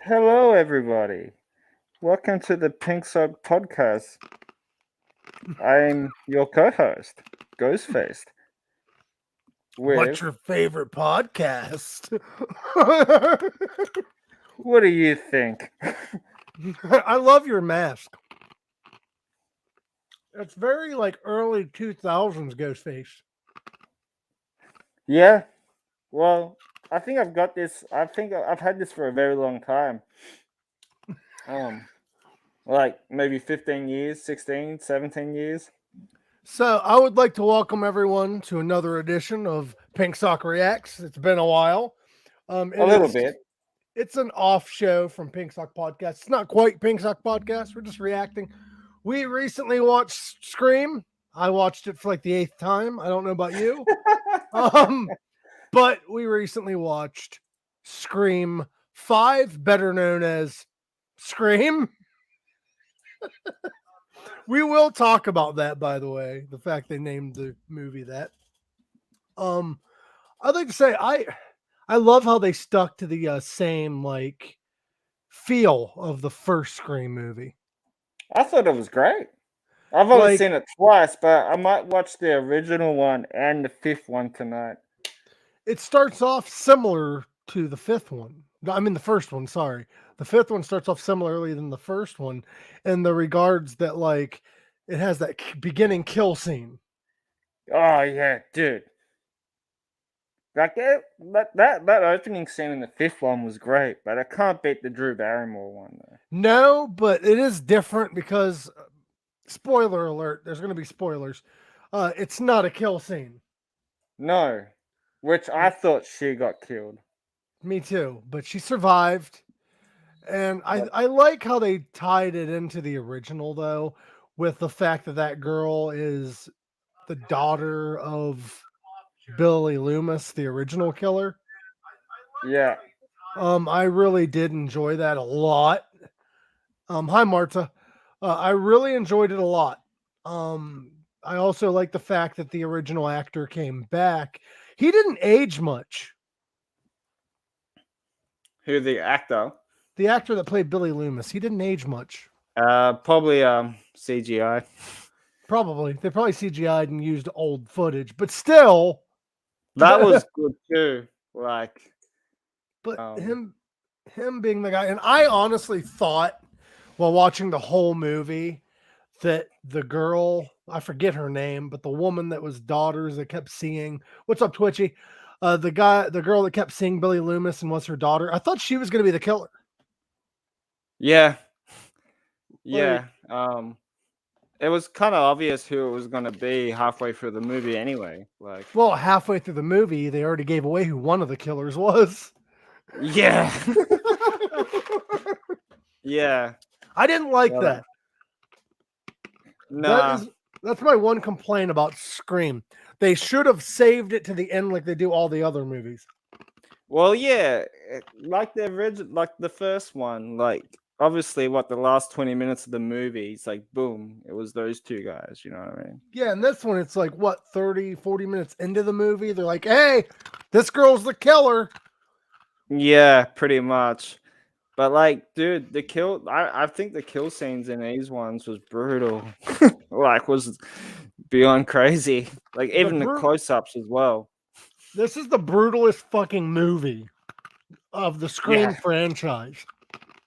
Hello, everybody. Welcome to the Pink Sock Podcast. I'm your co-host, Ghostface. What's With your favorite podcast? what do you think? I love your mask. It's very like early 2000s Ghostface. Yeah. Well, I think I've got this. I think I've had this for a very long time. Um, like maybe 15 years, 16, 17 years. So I would like to welcome everyone to another edition of Pink Sock Reacts. It's been a while. A It little is bit. it's an off show from Pink Sock Podcast. It's not quite Pink Sock Podcast. We're just reacting. We recently watched Scream. I watched it for like the eighth time. I don't know about you. Um, But we recently watched Scream 5, better known as Scream. We will talk about that, by the way, the fact they named the movie that. Um, I'd like to say I love how they stuck to the same like feel of the first Scream movie. I thought it was great. I've only Like seen it twice, but I might watch the original one and the fifth one tonight. it starts off similar to the fifth one. I mean the first one, sorry. The fifth one starts off similarly than the first one in the regards that like it has that beginning kill scene. Oh yeah, dude. Like that opening scene in the fifth one was great, but I can't beat the Drew Barrymore one though. No, but it is different because spoiler alert, there's going to be spoilers. It's not a kill scene. No, which I thought she got killed. Me too, but she survived. And I, But I like how they tied it into the original, though, with the fact that that girl is the daughter of Billy Loomis, the original killer. yeah, I really did enjoy that a lot. Hi, Marta. I really enjoyed it a lot. I also like the fact that the original actor came back. He didn't age much. who the actor? The actor that played Billy Loomis, he didn't age much. Probably CGI. Probably they probably CGI'd and used old footage, but still. That was but good too. Like, um, him being the guy, and I honestly thought while watching the whole movie that the girl, I forget her name, but the woman that was daughters that kept seeing, what's up, Twitchy? The girl that kept seeing Billy Loomis and was her daughter. I thought she was going to be the killer. yeah, Like, yeah. It was kind of obvious who it was gonna be halfway through the movie anyway. Like, well, halfway through the movie, they already gave away who one of the killers was. yeah, yeah. I didn't like Well, that. That nah. is that's my one complaint about Scream. They should have saved it to the end like they do all the other movies. Well, yeah, like the original, like the first one, like obviously, what the last 20 minutes of the movie, it's like boom, it was those two guys. You know what I mean? Yeah, and this one it's like what 30, 40 minutes into the movie, they're like, "Hey, this girl's the killer." Yeah, pretty much. But like, dude, I think the kill scenes in these ones was brutal. Like, was beyond crazy. Like, The even the brute close-ups as well. This is the brutalest fucking movie of the Yeah, Scream franchise.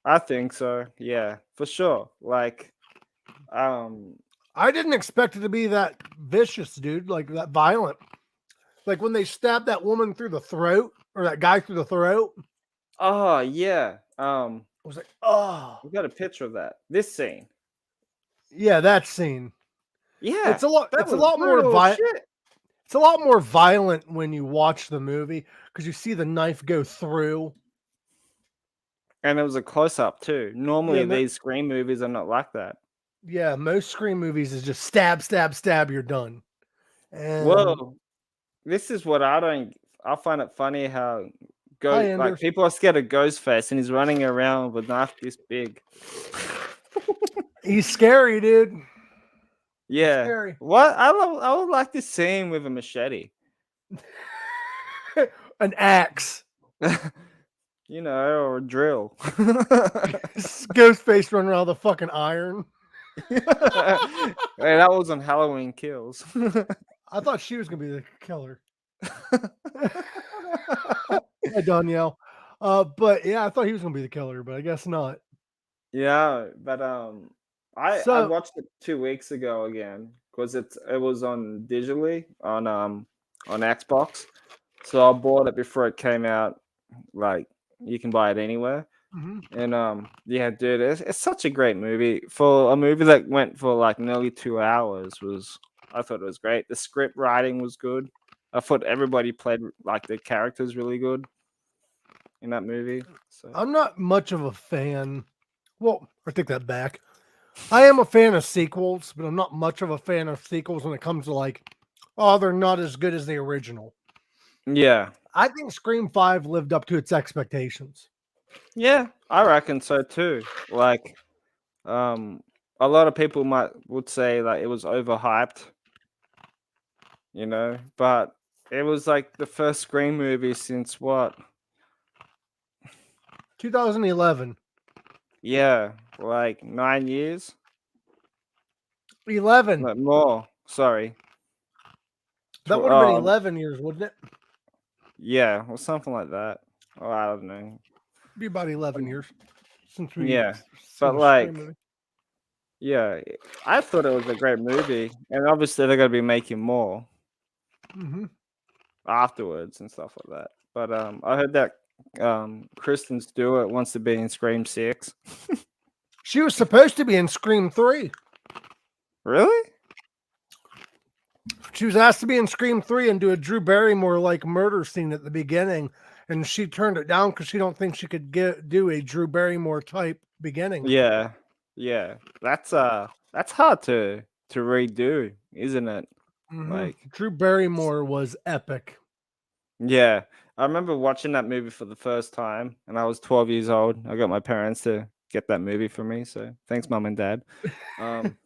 I think so. Yeah, for sure. Like, um, I didn't expect it to be that vicious, dude, like that violent. Like when they stabbed that woman through the throat or that guy through the throat. oh yeah. I was like, "Oh, We got a picture of that. This scene. yeah, that scene." Yeah, It's a lot. that It's a was lot more brutal as violent. shit. It's a lot more violent when you watch the movie because you see the knife go through. And it was a close up too. Yeah, Normally, these Scream movies are not like that. yeah. Most Scream movies is just stab, stab, stab. You're done. And Well, this is what I don't. I find it funny how hi, like Anders. people are scared of Ghostface and he's running around with a knife this big. He's scary, dude. He's Yeah. scary. What I would like to see him with a machete. An axe. or a drill. Ghostface running around with a fucking iron. Hey, that was on Halloween Kills. I thought she was gonna be the killer. Hi, Danielle. But yeah, I thought he was gonna be the killer, but I guess not. Yeah, but I So, watched it 2 weeks ago again because it was on digitally on Xbox. So I bought it before it came out. Like you can buy it anywhere. mhm. And yeah, dude, it's such a great movie. For a movie that went for like nearly 2 hours was I thought it was great. The script writing was good. I thought everybody played like the characters really good in that movie. So I'm not much of a fan. Well, I take that back. I am a fan of sequels, but I'm not much of a fan of sequels when it comes to like, oh, they're not as good as the original. yeah, I think Scream 5 lived up to its expectations. yeah, I reckon so too. Like um, a lot of people would say like it was overhyped, but it was like the first Scream movie since what? 2011. Yeah, like 9 years. 11. No, more. Sorry. That would have been Oh, 11 years, wouldn't it? yeah, or something like that. Oh, I don't know. Be about 11 years since we've Yeah, but seen a Scream like, movie. yeah, I thought it was a great movie, and obviously they're gonna be making more Hmm. afterwards and stuff like that. But I heard that Kristen Stewart wants to be in Scream 6. She was supposed to be in Scream 3. Really? She was asked to be in Scream 3 and do a Drew Barrymore like murder scene at the beginning, and she turned it down because she don't think she could do a Drew Barrymore type beginning. Yeah, yeah. That's hard to redo, isn't it? Like, Drew Barrymore was epic. yeah, I remember watching that movie for the first time, and I was 12 years old. I got my parents to get that movie for me, so thanks, mom and dad. Um,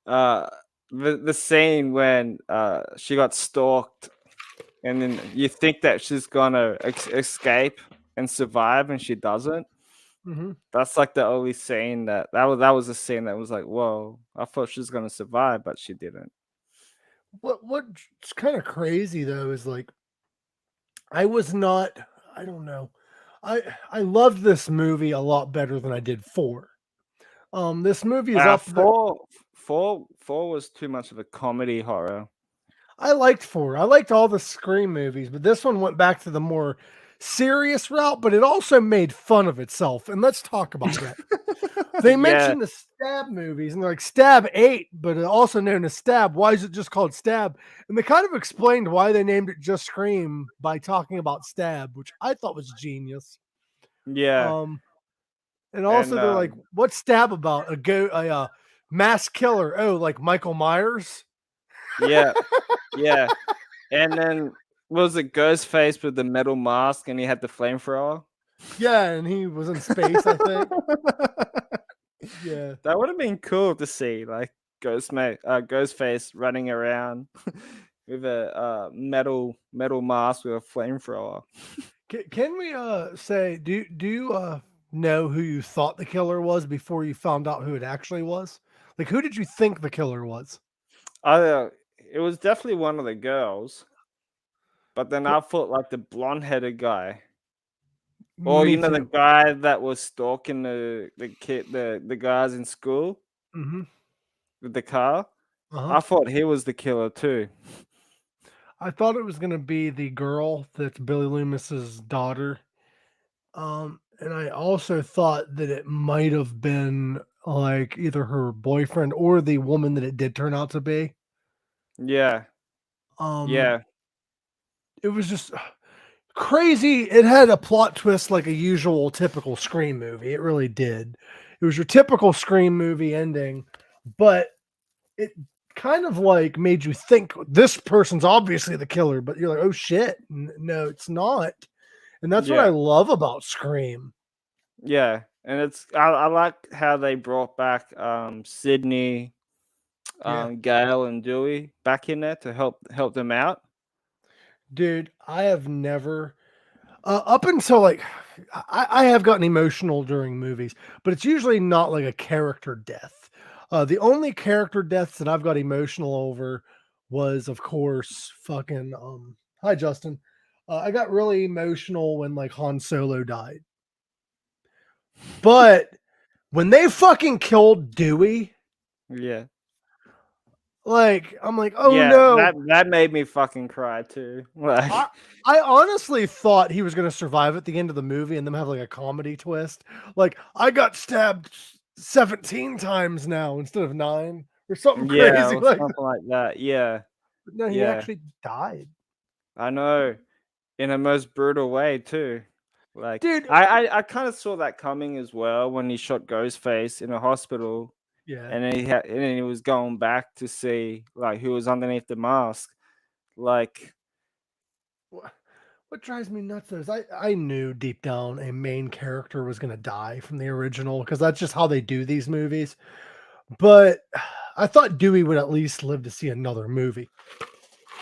uh, the scene when she got stalked, and then you think that she's gonna escape and survive, and she doesn't. Hmm. That's like the only scene that was a scene that was like, whoa! I thought she was gonna survive, but she didn't. What's kind of crazy though is like I was not. I don't know. I loved this movie a lot better than I did 4. This movie is up there. Four was too much of a comedy horror. I liked 4. I liked all the Scream movies, but this one went back to the more serious route, but it also made fun of itself. And let's talk about that. They Yeah, mentioned the Stab movies, and they're like Stab 8, but also known as Stab. Why is it just called Stab? And they kind of explained why they named it just Scream by talking about Stab, which I thought was genius. yeah, Um, and and also they're like, "What's Stab about? A mass killer? Oh, like Michael Myers?" yeah, yeah, and then was it Ghostface with the metal mask, and he had the flamethrower? Yeah, and he was in space, I think. Yeah. That would have been cool to see, like Ghostface running around with a metal mask with a flamethrower. Can we say do you know who you thought the killer was before you found out who it actually was? Like who did you think the killer was? I It was definitely one of the girls, but then But I thought like the blonde-headed guy, or me the too. guy that was stalking the guys in school Hmm. with the car. Uh-huh. I thought he was the killer too. I thought it was gonna be the girl that's Billy Loomis's daughter. And I also thought that it might have been like either her boyfriend or the woman that it did turn out to be. Yeah, Um, yeah, it was just crazy. It had a plot twist like a usual typical Scream movie. It really did. It was your typical Scream movie ending, but it kind of like made you think this person's obviously the killer, but you're like, oh shit, no, it's not. And that's what I yeah, love about Scream. yeah. And I like how they brought back Sydney, Yeah, Gail, and Dewey back in there to help them out. dude, I have never. Up until like, I have gotten emotional during movies, but it's usually not like a character death. The only character deaths that I've got emotional over was, of course, fucking. Hi, Justin. I got really emotional when like Han Solo died, but when they fucking killed Dewey, Yeah. like I'm like, oh Yeah, no. that made me fucking cry too. I Like, I honestly thought he was gonna survive at the end of the movie and then have like a comedy twist. Like I got stabbed 17 times now instead of 9 or something yeah, crazy or like that. something like that. Yeah, But no, he yeah. actually died. I know. In a most brutal way too. Like, Dude, I kind of saw that coming as well when he shot Ghostface in a hospital, yeah. and then and then he was going back to see like who was underneath the mask. Like, Wha- What drives me nuts though is I knew deep down a main character was gonna die from the original because that's just how they do these movies. But I thought Dewey would at least live to see another movie.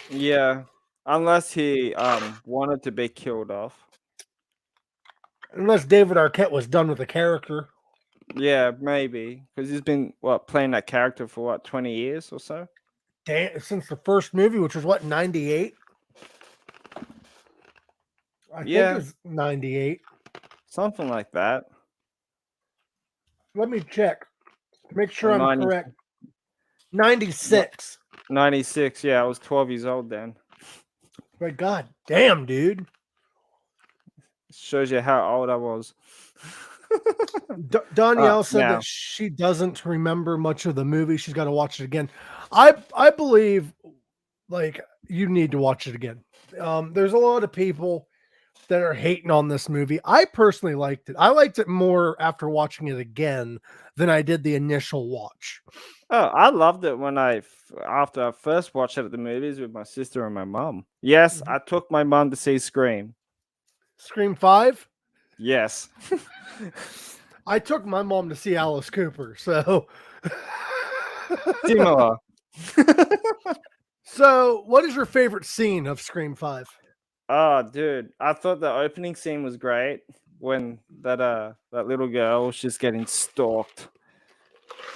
yeah, unless he wanted to be killed off. Unless David Arquette was done with the character. Yeah, maybe because he's been what playing that character for what 20 years or so. Since the first movie, which was what, 98? I think it Yeah, was 98. something like that. Let me check to make sure Or I'm 90, correct. 96. 96. Yeah, I was 12 years old then. My God damn, dude. Shows you how old I was. Danielle said that Now. she doesn't remember much of the movie. She's got to watch it again. I believe like you need to watch it again. There's a lot of people that are hating on this movie. I personally liked it. I liked it more after watching it again than I did the initial watch. Oh, I loved it when after I first watched it at the movies with my sister and my mum. Yes, Mhm. I took my mum to see Scream. Scream 5. Yes. I took my mom to see Alice Cooper. So Similar. So, what is your favorite scene of Scream 5? Oh, dude, I thought the opening scene was great when that little girl was just getting stalked,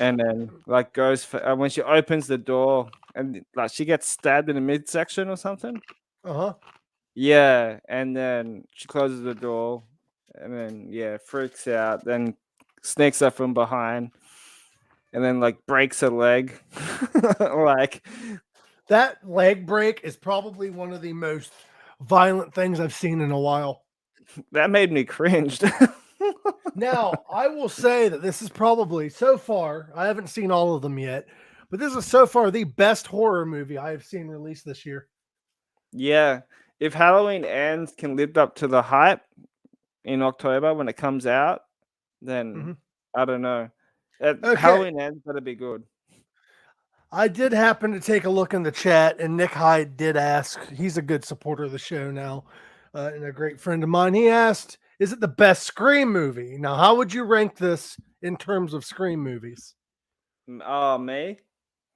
and then like when she opens the door and like she gets stabbed in the midsection or something. Uh-huh. Yeah, and then she closes the door, and then yeah, freaks out, then sneaks up from behind, and then like breaks her leg. Like That leg break is probably one of the most violent things I've seen in a while. that made me cringed. Now, I will say that this is probably so far, I haven't seen all of them yet, but this is so far the best horror movie I have seen released this year. Yeah, if Halloween Ends can live up to the hype in October when it comes out, then Mhm. I don't know. Okay. Halloween Ends better be good. I did happen to take a look in the chat, and Nick Hyde did ask. He's a good supporter of the show now, and a great friend of mine. He asked, "Is it the best Scream movie?" Now, how would you rank this in terms of Scream movies? Oh, me?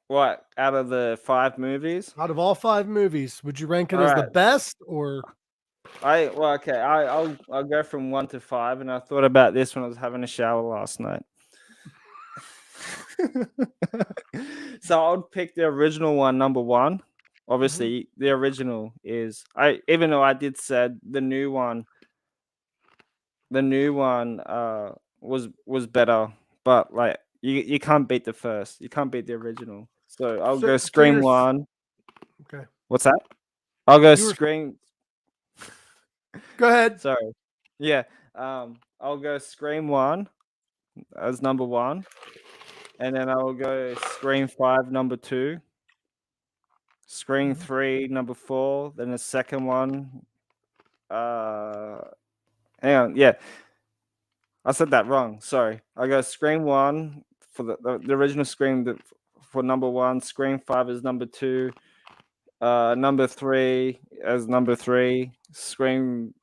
What out of the 5 movies? Out of all 5 movies, would you rank it All as the right. best or? Okay. I'll go from 1 to 5, and I thought about this when I was having a shower last night. So I would pick the original one, number one. Mhm. Obviously, the original is I. Even though I did said the new one was better, but like you can't beat the first. You can't beat the original. So I'll So, go so Scream you're one. okay. What's that? I'll go You were Scream. Go ahead. Sorry. Yeah. I'll go Scream one as number one, and then I'll go Scream five number two, Scream Mhm. three number four, then the second one. Uh, Hang on. Yeah, I said that wrong. Sorry. I go Scream one for the original Scream for number one. Scream five is number two. Number three as number three. Scream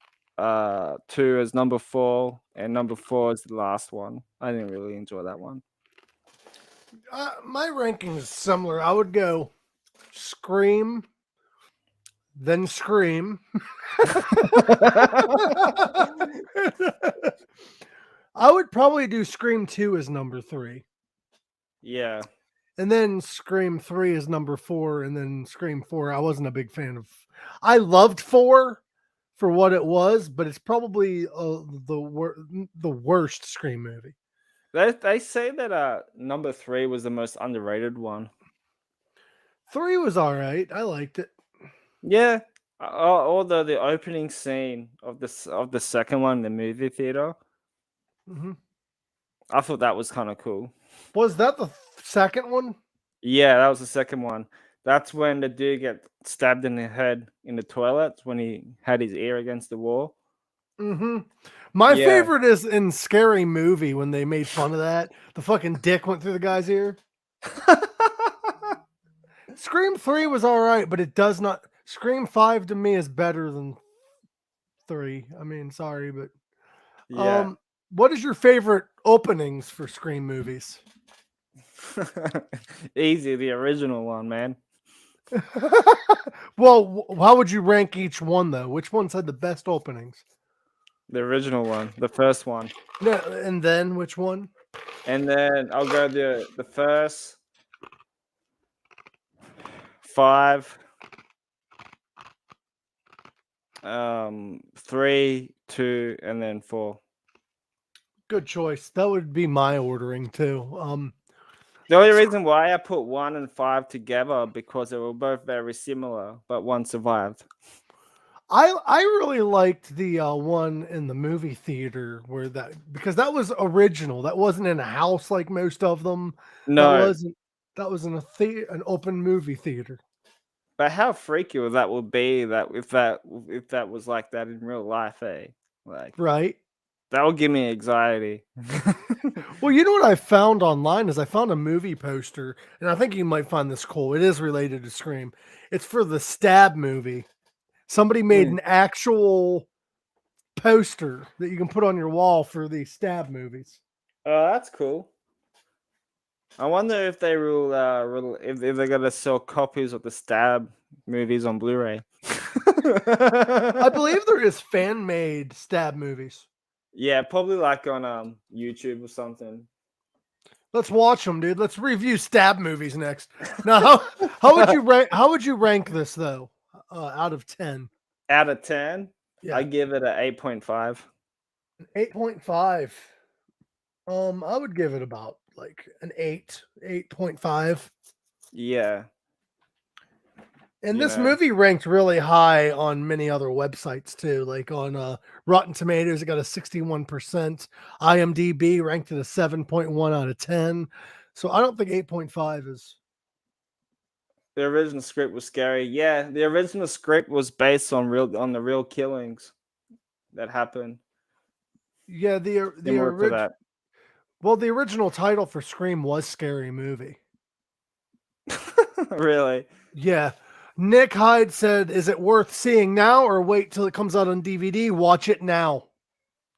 two as number four, and number four is the last one. I didn't really enjoy that one. My ranking is similar. I would go Scream, then Scream, I would probably do Scream 2 as number 3. Yeah. And then Scream 3 is number 4. And then Scream 4, I wasn't a big fan of. I loved 4 for what it was, but it's probably the worst Scream movie. They say that number 3 was the most underrated one. 3 was all right. I liked it. Yeah. Although the opening scene of the second one, the movie theater, Hmm. I thought that was kind of cool. Was that the second one? Yeah, that was the second one. That's when the dude get stabbed in the head in the toilet when he had his ear against the wall. Hmm. My Yeah. favorite is in Scary Movie when they made fun of that. The fucking dick went through the guy's ear. Scream 3 was all right, but it does not. Scream 5 to me is better than 3. I mean, sorry, but Yeah. what is your favorite openings for Scream movies? Easy, the original one, man. Well, how would you rank each one though? Which ones had the best openings? The original one, the first one. No, and then which one? And then I'll go the first 5, 3, 2, and then 4. Good choice. That would be my ordering too. The only reason why I put 1 and 5 together because they were both very similar, but one survived. I really liked the one in the movie theater where because that was original. That wasn't in a house like most of them. That No, wasn't that was in an open movie theater. but how freaky would that would be that if that was like that in real life, eh? Like Right. that would give me anxiety. Well, you know what I found online is I found a movie poster, and I think you might find this cool. It is related to Scream. It's for the Stab movie. Somebody made Mm. an actual poster that you can put on your wall for the Stab movies. Oh, that's cool. I wonder if they if they're gonna sell copies of the Stab movies on Blu-ray. I believe there is fan made Stab movies. Yeah, probably like on YouTube or something. Let's watch them, dude. Let's review Stab movies next. Now, how would you rank? How would you rank this though? Out of 10. Out of 10, I Yeah, give it a 8.5. 8.5. I would give it about like an 8, 8.5. Yeah, And you this know, movie ranked really high on many other websites too, like on Rotten Tomatoes, it got a 61%. IMDb ranked it a 7.1 out of 10. So I don't think 8.5 is. the original script was scary. Yeah, the original script was based on the real killings that happened. Yeah, the Similar to original. that. Well, the original title for Scream was Scary Movie. Really? Yeah. Nick Hyde said, "Is it worth seeing now or wait till it comes out on DVD? Watch it now."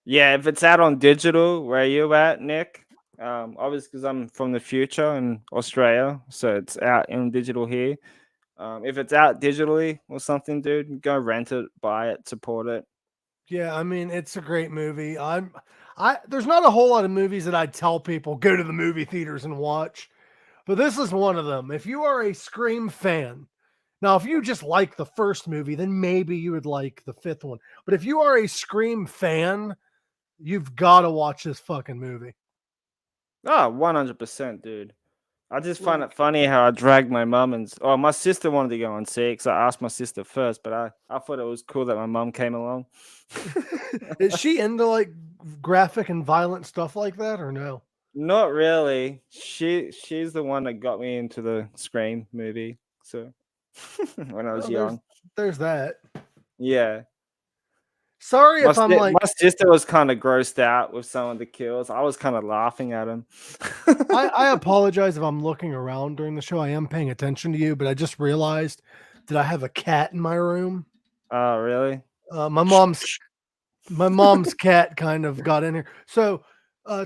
Yeah, if it's out on digital, where you at, Nick? Obviously, because I'm from the future in Australia, so it's out in digital here. If it's out digitally or something, dude, go rent it, buy it, support it. Yeah, I mean, it's a great movie. There's not a whole lot of movies that I'd tell people go to the movie theaters and watch, but this is one of them. If you are a Scream fan, now if you just like the first movie, then maybe you would like the fifth one. But if you are a Scream fan, you've got to watch this fucking movie. Oh, 100%, dude. I just find Like, it funny how I dragged my mum my sister wanted to go and see it because I asked my sister first, but I thought it was cool that my mum came along. is she into like graphic and violent stuff like that or no? Not really. She's the one that got me into the Scream movie. So when I was Well, young, there's that. yeah. Sorry if I'm like My sister was kind of grossed out with some of the kills. I was kind of laughing at him. I apologize if I'm looking around during the show. I am paying attention to you, but I just realized that I have a cat in my room. Oh, really? Uh, my mom's my mom's cat kind of got in here. So,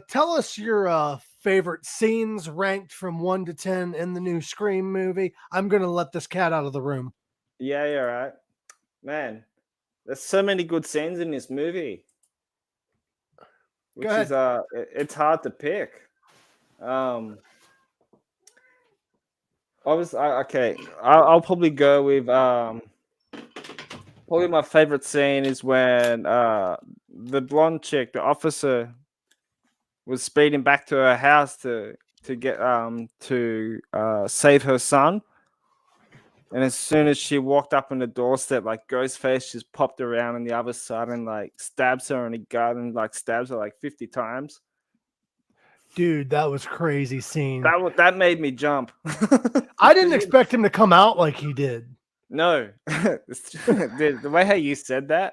tell us your favorite scenes ranked from 1 to 10 in the new Scream movie. I'm gonna let this cat out of the room. Yeah, you're right, man. There's so many good scenes in this movie, Go which is ahead. it's hard to pick. Um, obviously, okay, I'll probably go with probably my favorite scene is when the blonde chick, the officer, was speeding back to her house to get to save her son. And as soon as she walked up on the doorstep, like Ghostface just popped around on the other side and like stabs her in the gut and like stabs her like 50 times. Dude, that was crazy scene. That made me jump. I didn't 'Cause expect him to come out like he did. no, the way how you said that.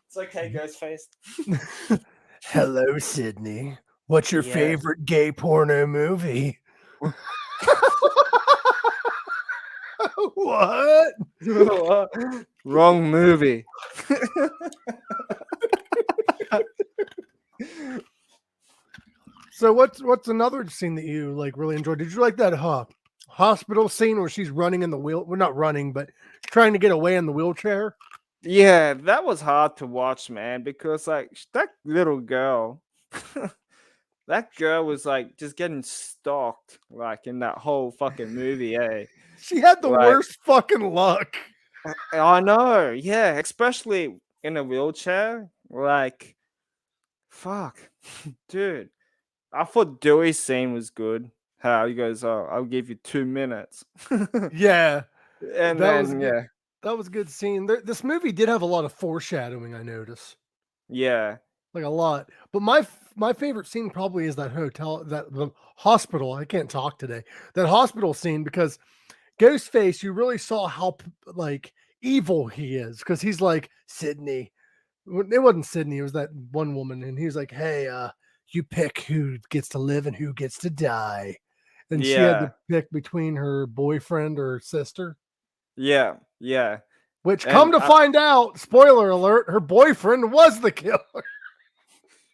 It's okay, Ghostface. Hello, Sydney. What's your Yeah. favorite gay porno movie? What? Wrong movie. So what's another scene that you like really enjoyed? Did you like that hospital scene where she's running in the wheel? Well, not running, but trying to get away in the wheelchair. Yeah, that was hard to watch, man, because like that little girl, that girl was like just getting stalked, like in that whole fucking movie, eh? She had the Like, worst fucking luck. I know, yeah, especially in a wheelchair. Like, fuck, dude. I thought Dewey's scene was good. How he goes, "Oh, I'll give you 2 minutes," Yeah, and that was then good. yeah, That was a good scene. This movie did have a lot of foreshadowing. I noticed, yeah, like a lot. But my favorite scene probably is that hotel, that the hospital. I can't talk today. That hospital scene because Ghostface, you really saw how like evil he is because he's like Sydney. It wasn't Sydney. It was that one woman, and he's like, "Hey, you pick who gets to live and who gets to die." And she had to yeah, pick between her boyfriend or sister. yeah, yeah, Which, come and to find out, spoiler alert, her boyfriend was the killer.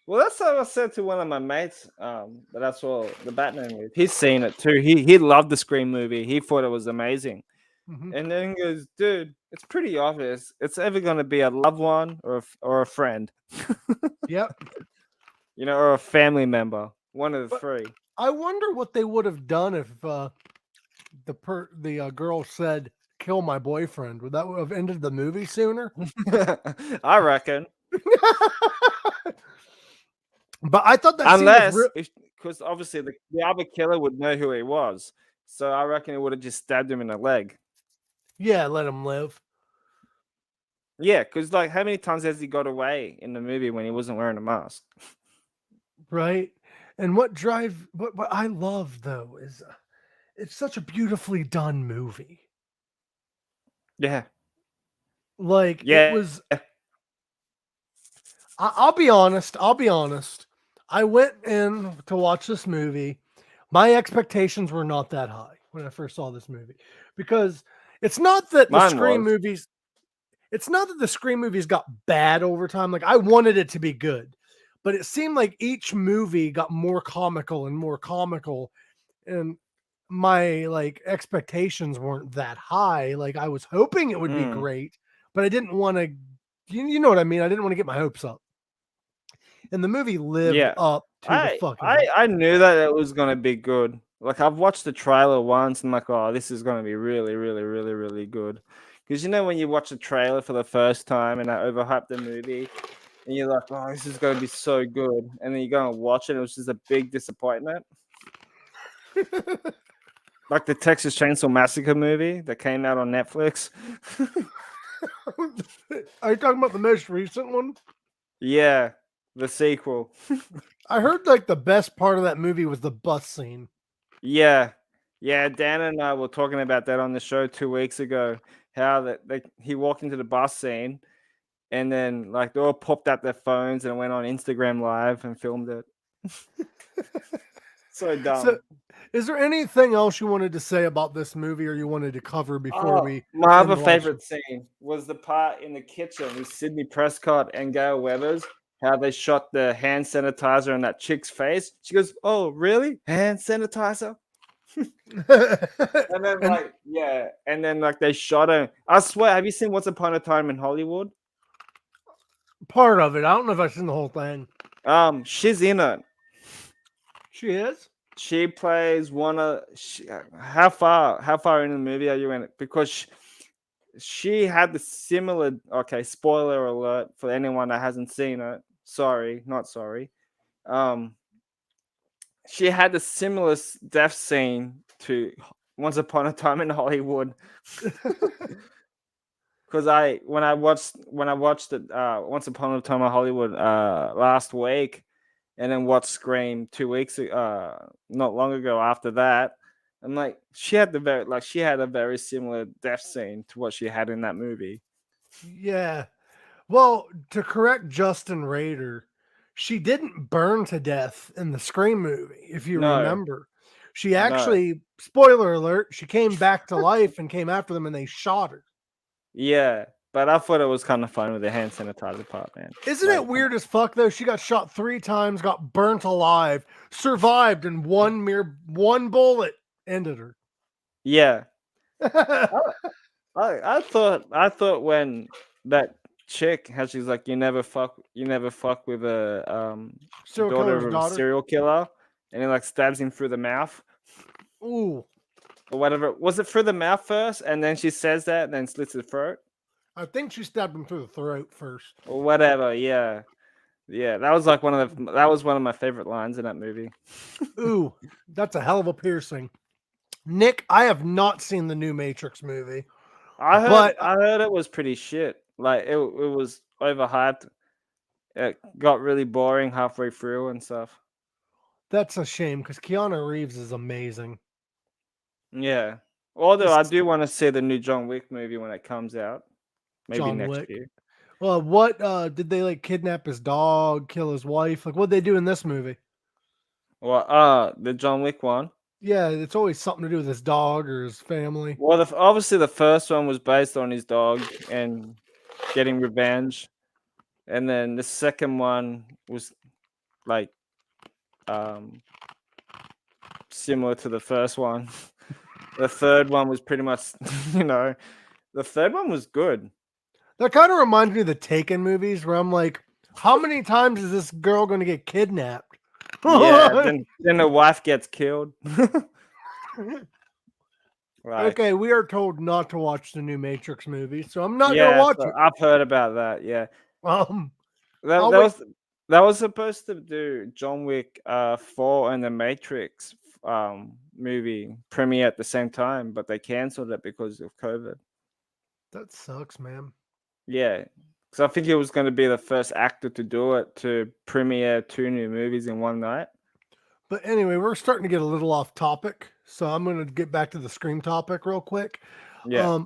well, that's what I said to one of my mates. But that's all the Batman movie. He's seen it too. He loved the Scream movie. He thought it was amazing. Mhm. And then he goes, "Dude, it's pretty obvious. It's either gonna be a loved one or a friend, Yep. or a family member. One of the But three." I wonder what they would have done if the girl said, "Kill my boyfriend." Would that have ended the movie sooner? I reckon, But I thought that scene was unless real. if because obviously the other killer would know who he was, so I reckon it would have just stabbed him in the leg. Yeah, let him live. Yeah, because like how many times has he got away in the movie when he wasn't wearing a mask? Right. And what I love though is it's such a beautifully done movie. Yeah, Like it yeah, was. I'll be honest. I'll be honest. I went in to watch this movie. My expectations were not that high when I first saw this movie because it's not that the mine Scream was. movies. It's not that the Scream movies got bad over time. Like I wanted it to be good, but it seemed like each movie got more comical and more comical, and my like expectations weren't that high. Like I was hoping it would be Mm. great, but I didn't want to. You know what I mean? I didn't want to get my hopes up. And the movie lived Yeah. up to the I fucking I hype. I knew that it was gonna be good. Like I've watched the trailer once and I'm like, oh, this is gonna be really, really, really, really good. Because when you watch a trailer for the first time and I overhype the movie and you're like, oh, this is gonna be so good. And then you go and watch it, and it was just a big disappointment. Like the Texas Chainsaw Massacre movie that came out on Netflix. Are you talking about the most recent one? Yeah, the sequel. I heard like the best part of that movie was the bus scene. Yeah. Yeah, Dan and I were talking about that on the show 2 weeks ago. How he walked into the bus scene and then like they all popped out their phones and went on Instagram Live and filmed it. So So, dumb. is there anything else you wanted to say about this movie or you wanted to cover before Oh, we my end other the live stream? favorite scene was the part in the kitchen with Sydney Prescott and Gail Weathers. How they shot the hand sanitizer on that chick's face. She goes, "Oh, really? Hand sanitizer?" And then And like yeah, and then like they shot her. I swear, have you seen Once Upon a Time in Hollywood? part of it, I don't know if I've seen the whole thing. She's in it. She is. She plays one of. How far in the movie are you in it? Because she had the similar. Okay, spoiler alert for anyone that hasn't seen it. Sorry, not sorry. Um, she had the similar death scene to Once Upon a Time in Hollywood. Because when I watched it Once Upon a Time in Hollywood last week, and then watched Scream 2 weeks not long ago after that. I'm like, she had a very similar death scene to what she had in that movie. Yeah. Well, to correct Justin Rader, she didn't burn to death in the Scream movie, if you No, remember. She no, actually, spoiler alert, she came back to life and came after them and they shot her. yeah, but I thought it was kind of fun with the hand sanitizer part, man. Isn't Like, it weird as fuck though? She got shot 3 times, got burnt alive, survived, and one bullet ended her. yeah, I thought when that chick, how she's like, you never fuck with a Serial killer's daughter of a daughter. serial killer, and he like stabs him through the mouth Ooh, or whatever. Was it through the mouth first, and then she says that, and then slits his throat I think she stabbed him through the throat first. or whatever? Yeah, yeah, that was like one of my favorite lines in that movie. Ooh, that's a hell of a piercing. Nick, I have not seen the new Matrix movie, I heard but I heard it was pretty shit. Like it was overhyped. It got really boring halfway through and stuff. that's a shame because Keanu Reeves is amazing. Yeah. Although I This do want to see the new John Wick movie when it comes out, maybe John next Wick. year. Well, what did they like kidnap his dog, kill his wife? Like what they do in this movie? Well, the John Wick one. Yeah, it's always something to do with his dog or his family. Well, obviously the first one was based on his dog and getting revenge, and then the second one was like um similar to the first one. The third one was pretty much, you know, the third one was good. That kind of reminds me of the Taken movies where I'm like, how many times is this girl going to get kidnapped? Yeah, then the wife gets killed. Like, Okay, we are told not to watch the new Matrix movie, so I'm not going to yeah, watch so it. I've heard about that. Yeah, Um, that I'll that wait. was that was supposed to do John Wick 4 and the Matrix movie premiere at the same time, but they canceled it because of COVID. That sucks, man. Yeah, because I think he was going to be the first actor to do it, to premiere two new movies in one night. But anyway, we're starting to get a little off topic, so I'm going to get back to the Scream topic real quick. Yeah,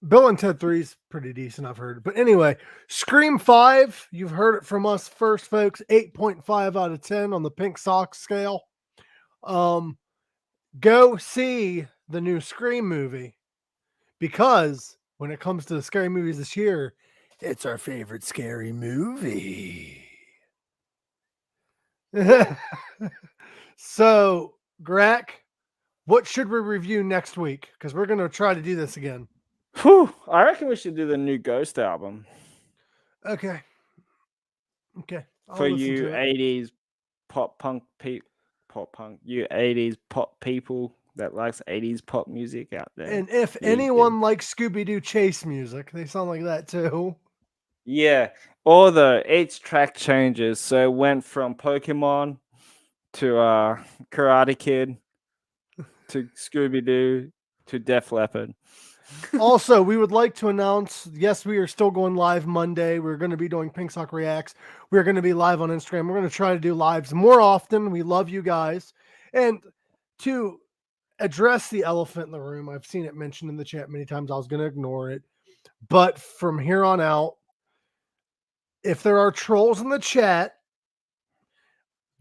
Bill and Ted 3 is pretty decent, I've heard. But anyway, Scream 5, you've heard it from us first, folks. 8.5 out of 10 on the pink sock scale. Go see the new Scream movie because when it comes to the scary movies this year, it's our favorite scary movie. So, Greg, what should we review next week? Because we're going to try to do this again. Whew, I reckon we should do the new Ghost album Okay. Okay. for I'll listen you to it. 80s pop punk, you 80s pop people that likes 80s pop music out there. And if anyone likes Scooby Doo Chase music, they sound like that too. Yeah, although each track changes, so it went from Pokemon to Karate Kid to Scooby Doo to Def Leppard. Also, we would like to announce yes, we are still going live Monday. We're going to be doing Pink Sock Reacts. We're going to be live on Instagram. We're going to try to do lives more often. We love you guys. And to address the elephant in the room, I've seen it mentioned in the chat many times. I was going to ignore it. But from here on out, if there are trolls in the chat,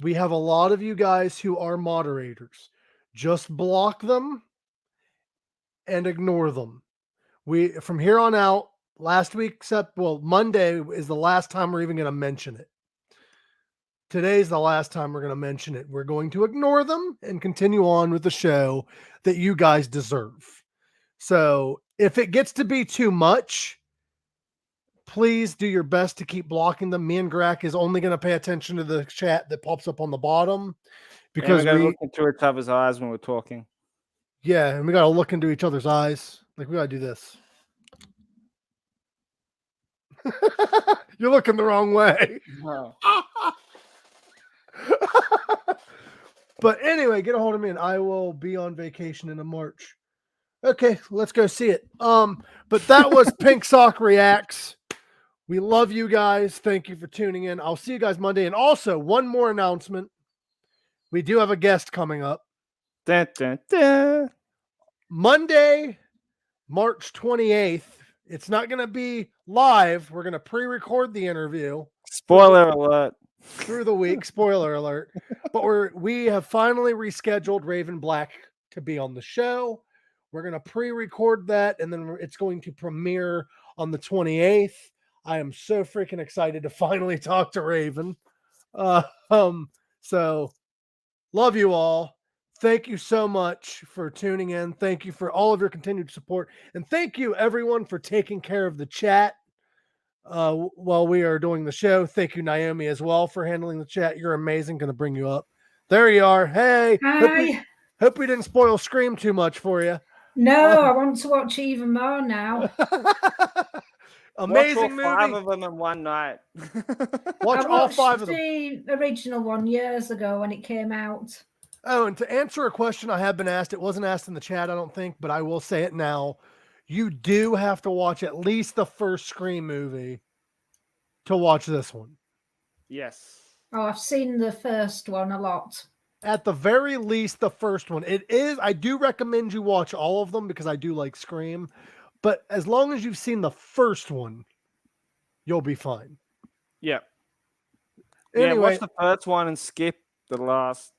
we have a lot of you guys who are moderators. Just block them and ignore them. We from here on out, last week except Monday is the last time we're even going to mention it. today's the last time we're going to mention it. We're going to ignore them and continue on with the show that you guys deserve. So if it gets to be too much, please do your best to keep blocking them. Me and GORAK is only going to pay attention to the chat that pops up on the bottom because we look into each other's eyes when we're talking. Yeah, and we got to look into each other's eyes. Like, we got to do this. You're looking the wrong way. Wow. But anyway, get a hold of me and I will be on vacation in March. Okay, let's go see it. But that was Pink Sock Reacts. We love you guys. Thank you for tuning in. I'll see you guys Monday. And also, one more announcement. We do have a guest coming up. Dun, dun, dun. Monday, March 28th. It's not going to be live. We're going to pre-record the interview. Spoiler alert. Through the week. Spoiler alert. But we have finally rescheduled Raven Black to be on the show. We're going to pre-record that, and then it's going to premiere on the 28th. I am so freaking excited to finally talk to Raven. So love you all. Thank you so much for tuning in. Thank you for all of your continued support. And thank you, everyone, for taking care of the chat while we are doing the show. Thank you, Naomi, as well, for handling the chat. You're amazing. Going to bring you up. There you are. Hey. Hi. Hope we didn't spoil Scream too much for you. No, I want to watch even more now. Amazing movie. 5 movie. of them in one night. Watch all 5 of them. The original one years ago when it came out. Oh, and to answer a question I have been asked, it wasn't asked in the chat, I don't think, but I will say it now. You do have to watch at least the first Scream movie to watch this one. Yes. Oh, I've seen the first one a lot. At the very least, the first one. I do recommend you watch all of them because I do like Scream. But as long as you've seen the first one, you'll be fine. Yeah. Anyway, yeah, watch the first one and skip the last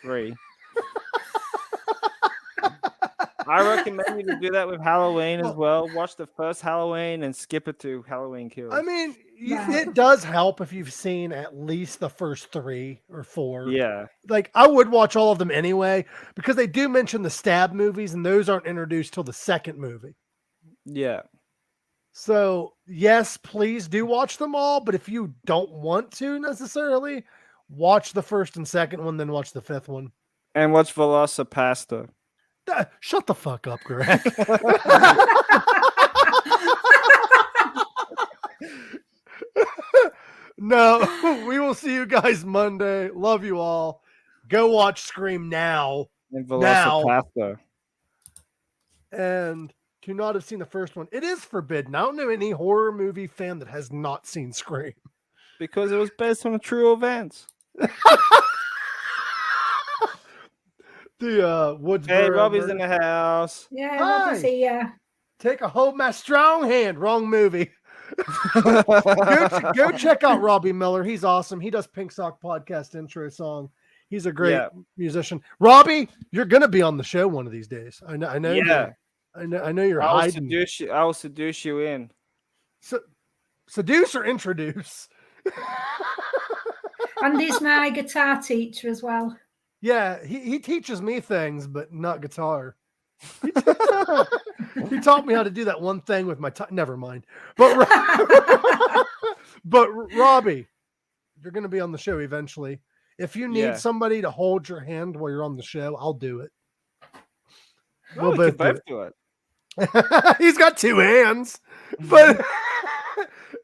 3. I recommend you to do that with Halloween as well. Watch the first Halloween and skip it to Halloween Kills. I mean, it does help if you've seen at least the first 3 or 4. Yeah. Like, I would watch all of them anyway, because they do mention the stab movies, and those aren't introduced till the second movie. Yeah. So, yes, please do watch them all, but if you don't want to necessarily, watch the first and second one, then watch the 5th one. And watch Velocipasta. Shut the fuck up, GORAK. No, we will see you guys Monday. Love you all. Go watch Scream now. And Velocipasta. And to not have seen the first one, it is forbidden. I don't know any horror movie fan that has not seen Scream. Because it was based on true events. The Woodsboro. Hey, Robbie's in the house. Yeah, Robbie's here. Take a hold my strong hand. Wrong movie. go check out Robbie Miller. He's awesome. He does Pink Sock Podcast intro song. He's a great musician. Robbie, you're gonna be on the show one of these days. I know. Yeah. I know you're I hiding. will seduce you in. Seduce or introduce? And he's my guitar teacher as well. Yeah, he teaches me things, but not guitar. He taught me how to do that one thing with my never mind. But Robbie, you're going to be on the show eventually. If you need somebody to hold your hand while you're on the show, I'll do it. We'll both do it. He's got 2 hands. But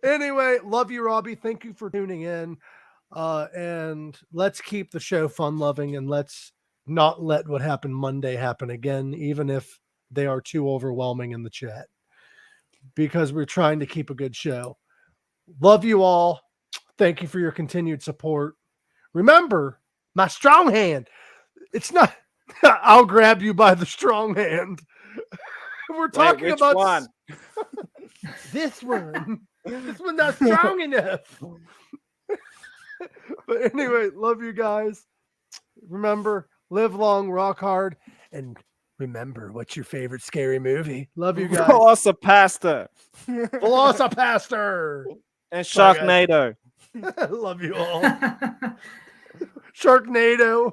anyway, love you, Robbie. Thank you for tuning in. And let's keep the show fun loving, and let's not let what happened Monday happen again, even if they are too overwhelming in the chat, because we're trying to keep a good show. Love you all. Thank you for your continued support. Remember, my strong hand. It's not, I'll grab you by the strong hand. We're talking about one? This one. This one's not strong enough. But anyway, love you guys. Remember, live long, rock hard, and remember, what's your favorite scary movie? Love you guys. Velocipasta. Velocipasta. And Sharknado. Love you all. Sharknado.